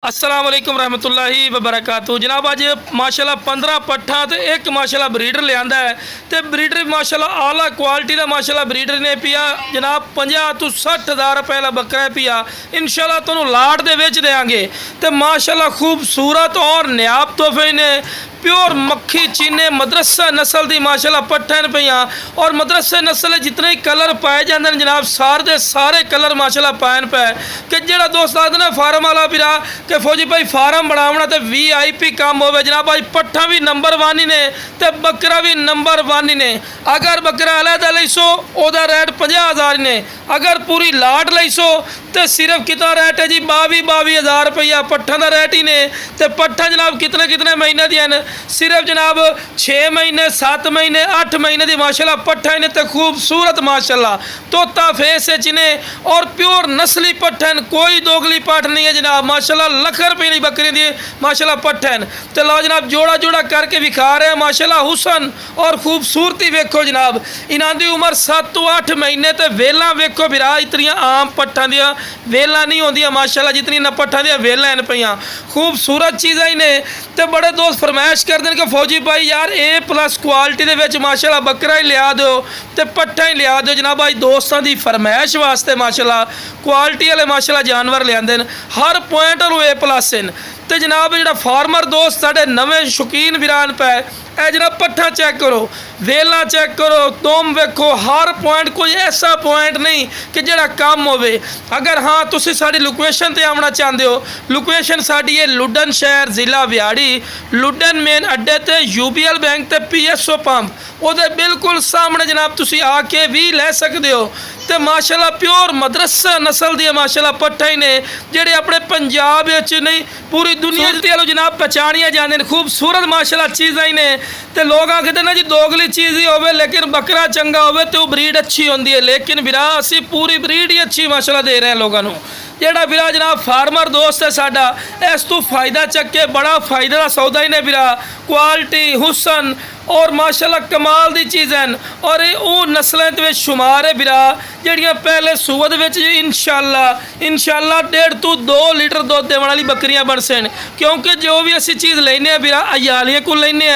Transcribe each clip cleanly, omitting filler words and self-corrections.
अस्सलाम वालेकुम रहमतुल्लाहि व बरकातहू। जनाब अज माशाल्लाह 15 पट्ठा तो एक माशाल्लाह ब्रीडर लिया है तो ब्रीडर माशाल्लाह आला क्वालिटी का माशाल्लाह ब्रीडर ने पिया जनाब 50 तो 60,000 रुपए का बकरा पिया। इंशाल्लाह तुहानू लाट दे विच देंगे तो माशाल्लाह खूबसूरत और नायाब तोहफे ने प्योर मक्खी चीने मदरसा नस्ल की माशाल्लाह पट्ठन पियाँ और मदरसा नस्ल जितने कलर पाए जाते हैं जनाब सारे के सारे कलर माशाल्लाह पाए पे कि जो दोस्त आते ना फार्म वाला बिरा कि फौजी भाई फार्म बनावना तो VIP काम हो जनाब अज पट्ठा भी नंबर 1 ही ने तो बकरा भी नंबर 1 ही ने। अगर बकरा अलहदा लईसो ओदा रेट 50,000 ने, अगर पूरी लाट लईसो तो सिर्फ कितना रेट है जी 22,000 रुपया पट्ठा का रेट ही ने। तो पट्ठा जनाब कितने कितने महीने दी हैं, सिर्फ जनाब 6 महीने 7 महीने 8 महीने की माशाल्लाह पट्ठा ने तो खूबसूरत माशाल्लाह तोता फेस ने और प्योर नस्ली पट्ठन कोई दोगली पट्ठ नहीं है जनाब माशाल्लाह लख रुपये की बकरी दी माशाल्लाह पट्ठन। तो लो जनाब जोड़ा जोड़ा करके विखा रहे हैं माशाल्लाह हुसन और खूबसूरती वेखो जनाब। इन्हों की उम्र 7 तो 8 महीने तो वेला वेखो बिरा इतनियाँ आम पट्ठा दियाँ वेला नहीं होंदियाँ माशाल्लाह जितनी न पट्ठा दियाँ वेला हैं पियाँ खूबसूरत चीज़ां ही ने। तो बड़े दोस्त फरमाइश करते हैं कि फौजी भाई यार A+ क्वालिटी दे विच माशाल्लाह बकरा ही लिया दो तो पट्ठा ही लिया दो जनाब। अज दोस्तों की फरमाइश वास्ते माशाल्लाह क्वालिटी वाले माशाल्लाह जानवर लियाते हैं हर पॉइंट A+ हैं। तो जनाब जो फार्मर दोस्त साढ़े नवे शौकीन वीरान पे ए जनाब पट्ठा चेक करो वेला चेक करो तुम वेखो हर पॉइंट कोई ऐसा पॉइंट नहीं कि जड़ा कम होवे। अगर हाँ तुसी साड़ी लोकेशन ते आना चाहते हो लोकेशन साड़ी है लुडन शहर ज़िला व्याड़ी लुडन मेन अड्डे ते UBL बैंक ते PSO पंप वो बिल्कुल सामने जनाब तुसी आके भी ले सकते हो। तो माशाल्लाह प्योर मदरसा नस्ल दी माशाल्लाह पट्ठा ही ने जेडे अपने पंजाब विच नहीं पूरी दुनिया वालों जनाब पहचानिया जाते हैं खूबसूरत माशाल्लाह चीज़ां ही ने। तो लोग आखते ना जी दोगली चीज़ ही होवे लेकिन बकरा चंगा होवे तो ब्रीड अच्छी होंदी है लेकिन बिरा असी पूरी ब्रीड ही अच्छी माशाल्लाह दे रहे हैं लोगों को। जेड़ा बिरा जनाब फार्मर दोस्त है साडा इस तो फायदा चक्के बड़ा फायदा का सौदा ही ने बिरा क्वालिटी हुसन और माशाल्लाह कमाल दी चीज़ हैं और ये वो नस्लों के शुमार है बिरा जड़ियाँ पहले सूद में इंशाल्लाह 1.5 तो 2 लीटर दुध देने वाली बकरियां बन सन। क्योंकि जो भी असी चीज़ लेने बिरा अयालियां को लेने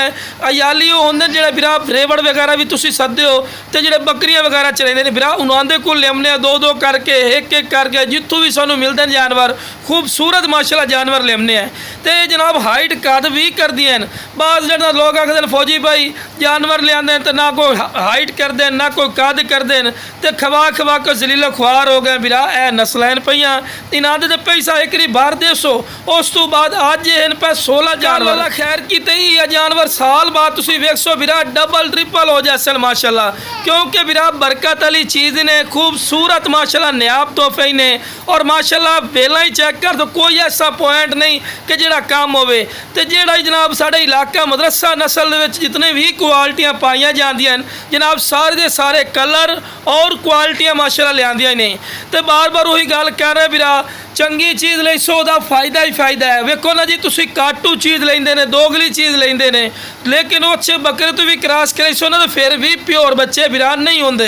अयाली वो होंगे जो बिरा रेवड़ वगैरह भी तुम सदे हो तो जो बकरियां वगैरह चलेंगे बिरा उन्होंने को लियाने 2-2 करके एक करके जितों भी सूँ मिलते हैं जानवर खूबसूरत माशाल्लाह जानवर लियाने हैं। तो जनाब हाइट कद भी कर दी हैं बाज़ जो लोग आखते हैं फौजी भाई जानवर लिया तो ना कोई हाइट कर दें ना कोई कद कर दें तो खवा खवा के जलीलो खुआर हो गए बिरा ए नस्लैन पईयां इन्हों तो पैसा एक बार 150 उस तो बाद अज इन पे 16 जानवर खैर की ही जानवर साल बाद तुम वेखो बिरा डबल ट्रिपल हो जाए माशाल्लाह। क्योंकि बिरा बरकत वाली चीज़ ने खूबसूरत माशाल्लाह नायाब तोहफे ने और माशाल्लाह वेला ही चेक कर तो कोई ऐसा पॉइंट नहीं कि जोड़ा कम होवे। तो जोड़ा जनाब साढ़े इलाका मदरसा नस्ल जितने भी क्वालिटियाँ पाई जांदियां जनाब सारे के सारे कलर और क्वालिटियाँ माशाल्लाह लियांदियां ने। तो बार बार वही गल कह रहे बिरा चंगी चीज़ ले सो दा फायदा ही फायदा है। वेखो ना जी तुसी काटू चीज़ लेंदे ने दोगली चीज़ लेंदे ने लेकिन वो अच्छे बकरे तो भी क्रॉस करे सो ना तो फिर भी प्योर बच्चे बिरान नहीं होंदे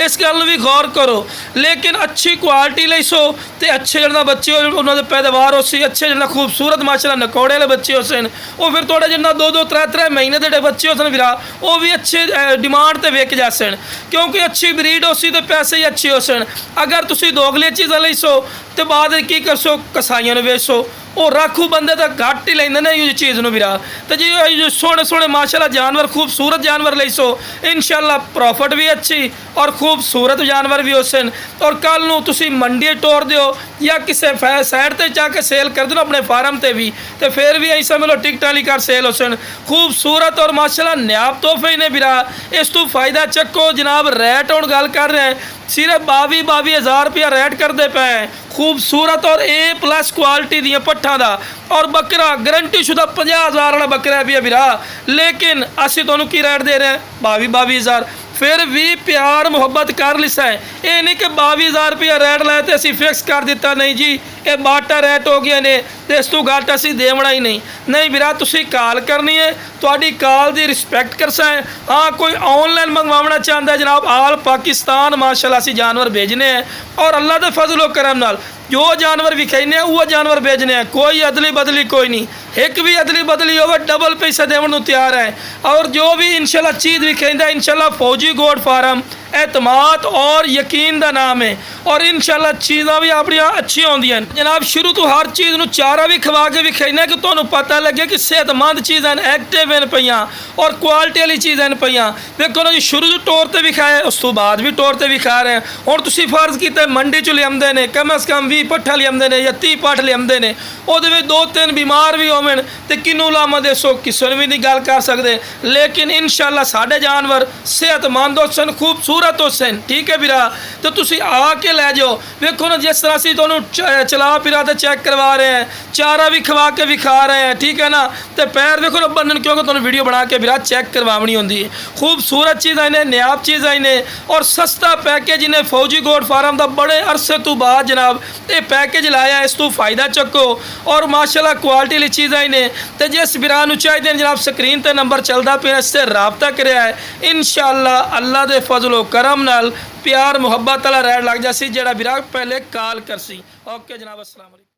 इस गल भी गौर करो। लेकिन अच्छी क्वालिटी ले सो तो अच्छे जो बच्चे उन्होंने पैदावार हो सी अच्छे जो खूबसूरत माशाल्लाह नकौड़े वाले बच्चे हो सन वो फिर थोड़ा जो 2-2 3-3 महीने के बच्चे हो सन बिरा वो भी अच्छे डिमांड पर विक जा सन। क्योंकि अच्छी ब्रीड हो सी तो पैसे ही अच्छे हो सन। अगर तुसी दोगली चीज़ां ले सो तो बाद की करसो कसाइयों ने वेचो वो राखू बंदे तो घट ही लेंदे ने ये चीज़ में बिरा। तो जी सोने सोने माशाल्लाह जानवर खूबसूरत जानवर ले सो इंशाल्लाह प्रॉफिट भी अच्छी और खूबसूरत जानवर भी हो सन। और कल नूं तुसी मंडी टोर दो या किसी साइड पर जाके सेल कर दो अपने फार्म से भी तो फिर भी ऐसा मिलो टिकटा ली कर सेल हो सन खूबसूरत और माशाल्लाह नायाब तोहफे ने बिरा। इस तो फायदा चक्को जनाब रेट और गल कर रहे हैं सिर्फ 22,000 रुपया रेट करते पे खूबसूरत और A+ क्वालिटी दी पट्ठा दा और बकरा गारंटी शुदा 50,000 वाला बकरा भी है बिरा। लेकिन असी तुहानू की रेट दे रहे हैं 22,000 फिर भी प्यार मुहब्बत कर लिसा है ये नहीं कि 22,000 रुपया रेट लाए तो असी फिक्स कर दिता नहीं जी ये बाटा रेट हो गया ने तो इस तो घट असी देवना ही नहीं बिरा तुसी कॉल करनी है तुहाडी कॉल की रिस्पैक्ट कर सकें। हाँ कोई ऑनलाइन मंगवाना चाहता है जनाब आल पाकिस्तान माशाल्लाह असी जानवर भेजने हैं और अल्लाह के फजलो करम नाल जो जानवर विखाने वो जानवर बेचने, कोई अदली बदली कोई नहीं, एक भी अदली बदली हो डबल पैसा देवन नूं तैयार है। और जो भी इंशाल्लाह चीज़ विखाइंदा इंशाल्लाह फौजी गोट फार्म एतमाद और यकीन का नाम है। और इंशाल्लाह चीज़ां भी अपनी अच्छी आउंदियां जनाब। शुरू तो हर चीज़ नूं चारा भी खवा के विखाइना कि तुहानूं पता लगे कि सेहतमंद चीज़ां एक्टिव हैं पईयां और क्वालिटी वाली चीज़ां पईयां। देखो ना जी, शुरू तो टोर ते विखाए, उस तो बाद भी टोर ते विखा रहे हैं। हुण तुसीं फर्ज कीता मंडी चों लिआंदे ने, कम अज़ कम 20 पट्ठा लिआंदे ने या 30 पट्ठ लिआंदे ने, ਉਹਦੇ ਵਿੱਚ 2-3 बीमार भी होवन ते किनू लामा दसो, किसी भी नहीं गल कर सकते। लेकिन इंशाल्लाह साढ़े जानवर सेहतमंद होसन, खूबसूरत होसन, ठीक है वीरा। तो तुसी आके लै जाओ। वेखो ना जिस तरह असीं तुहानूं चला फिरा ते चेक करवा रहे हैं, चारा भी खवा के विखा रहे हैं, ठीक है ना। तो पैर देखो ना बन्नन, क्योंकि तुहानूं वीडियो बना के वीरा चेक करवावनी होंदी है। खूबसूरत चीज़ां ने, नायाब चीज़ां ने और सस्ता पैकेज इन्हें फौजी गोट फार्म का बड़े अरसे तो बाद जनाब ये पैकेज लाया। इस तो फायदा चुको और माशाल्लाह क्वालिटी वाली चीज़ां ही ने। तो जिस वीरां नूं चाहिए जनाब स्क्रीन पर नंबर चलता पे, इससे रबता करिया है। इंशाल्लाह अल्लाह दे फजलो करम नाल प्यार मुहब्बत वाला रैड लग जासी, जेड़ा वीरा पहले कॉल करसी। ओके जनाब, अस्सलाम वालेकुम।